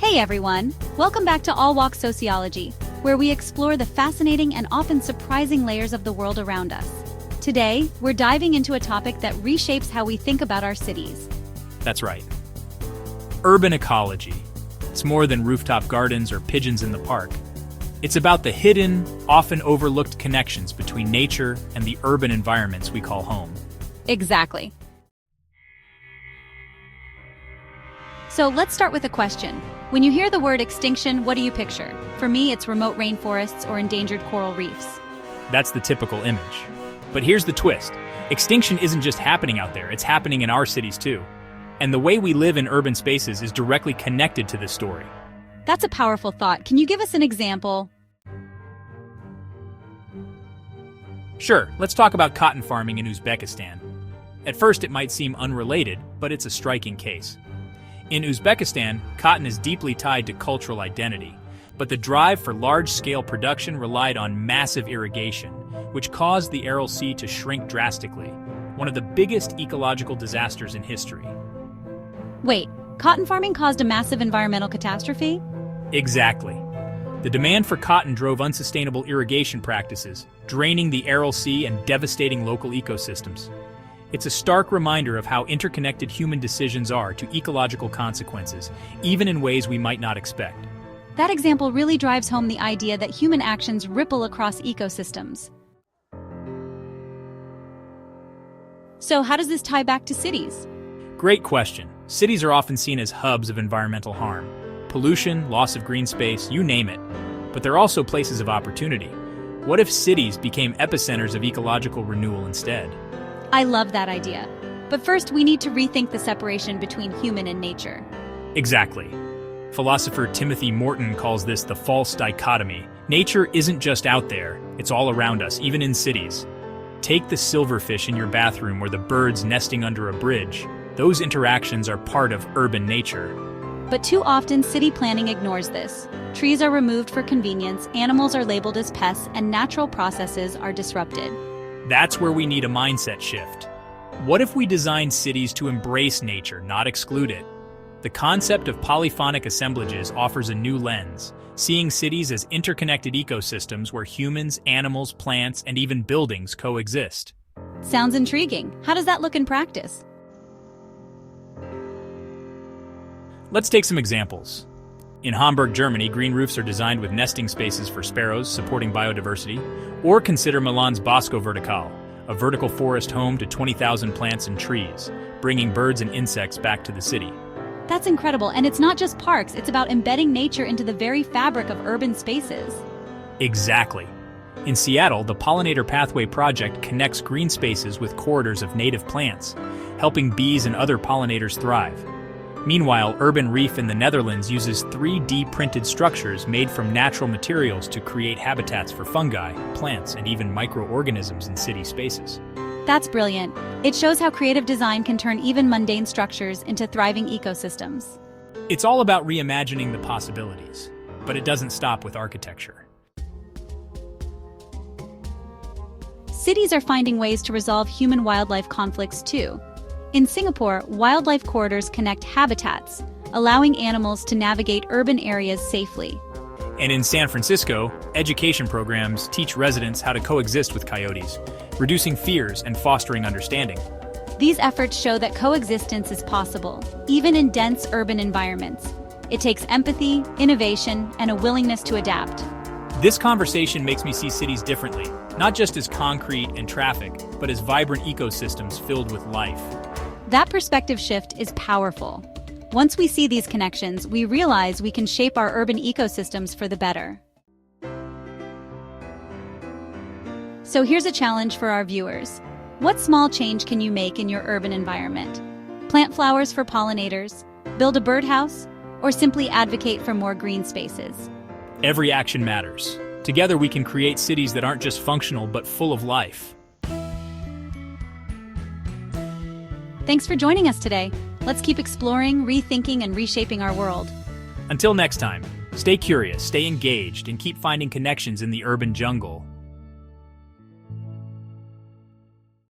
Hey everyone! Welcome back to All Walk Sociology, where we explore the fascinating and often surprising layers of the world around us. Today, we're diving into a topic that reshapes how we think about our cities. That's right. Urban ecology. It's more than rooftop gardens or pigeons in the park. It's about the hidden, often overlooked connections between nature and the urban environments we call home. Exactly. So let's start with a question. When you hear the word extinction, what do you picture? For me, it's remote rainforests or endangered coral reefs. That's the typical image. But here's the twist. Extinction isn't just happening out there, it's happening in our cities too. And the way we live in urban spaces is directly connected to this story. That's a powerful thought. Can you give us an example? Sure, let's talk about cotton farming in Uzbekistan. At first it might seem unrelated, but it's a striking case. In Uzbekistan, cotton is deeply tied to cultural identity, but the drive for large-scale production relied on massive irrigation, which caused the Aral Sea to shrink drastically, one of the biggest ecological disasters in history. Wait, cotton farming caused a massive environmental catastrophe? Exactly. The demand for cotton drove unsustainable irrigation practices, draining the Aral Sea and devastating local ecosystems. It's a stark reminder of how interconnected human decisions are to ecological consequences, even in ways we might not expect. That example really drives home the idea that human actions ripple across ecosystems. So how does this tie back to cities? Great question. Cities are often seen as hubs of environmental harm. Pollution, loss of green space, you name it. But they're also places of opportunity. What if cities became epicenters of ecological renewal instead? I love that idea. But first, we need to rethink the separation between human and nature. Exactly. Philosopher Timothy Morton calls this the false dichotomy. Nature isn't just out there, it's all around us, even in cities. Take the silverfish in your bathroom or the birds nesting under a bridge. Those interactions are part of urban nature. But too often, city planning ignores this. Trees are removed for convenience, animals are labeled as pests, and natural processes are disrupted. That's where we need a mindset shift. What if we designed cities to embrace nature, not exclude it? The concept of polyphonic assemblages offers a new lens, seeing cities as interconnected ecosystems where humans, animals, plants, and even buildings coexist. Sounds intriguing. How does that look in practice? Let's take some examples. In Hamburg, Germany, green roofs are designed with nesting spaces for sparrows, supporting biodiversity. Or consider Milan's Bosco Verticale, a vertical forest home to 20,000 plants and trees, bringing birds and insects back to the city. That's incredible, and it's not just parks, it's about embedding nature into the very fabric of urban spaces. Exactly. In Seattle, the Pollinator Pathway Project connects green spaces with corridors of native plants, helping bees and other pollinators thrive. Meanwhile, Urban Reef in the Netherlands uses 3D printed structures made from natural materials to create habitats for fungi, plants, and even microorganisms in city spaces. That's brilliant. It shows how creative design can turn even mundane structures into thriving ecosystems. It's all about reimagining the possibilities, but it doesn't stop with architecture. Cities are finding ways to resolve human-wildlife conflicts too. In Singapore, wildlife corridors connect habitats, allowing animals to navigate urban areas safely. And in San Francisco, education programs teach residents how to coexist with coyotes, reducing fears and fostering understanding. These efforts show that coexistence is possible, even in dense urban environments. It takes empathy, innovation, and a willingness to adapt. This conversation makes me see cities differently, not just as concrete and traffic, but as vibrant ecosystems filled with life. That perspective shift is powerful. Once we see these connections, we realize we can shape our urban ecosystems for the better. So here's a challenge for our viewers. What small change can you make in your urban environment? Plant flowers for pollinators, build a birdhouse, or simply advocate for more green spaces? Every action matters. Together we can create cities that aren't just functional but full of life. Thanks for joining us today. Let's keep exploring, rethinking, and reshaping our world. Until next time, stay curious, stay engaged, and keep finding connections in the urban jungle.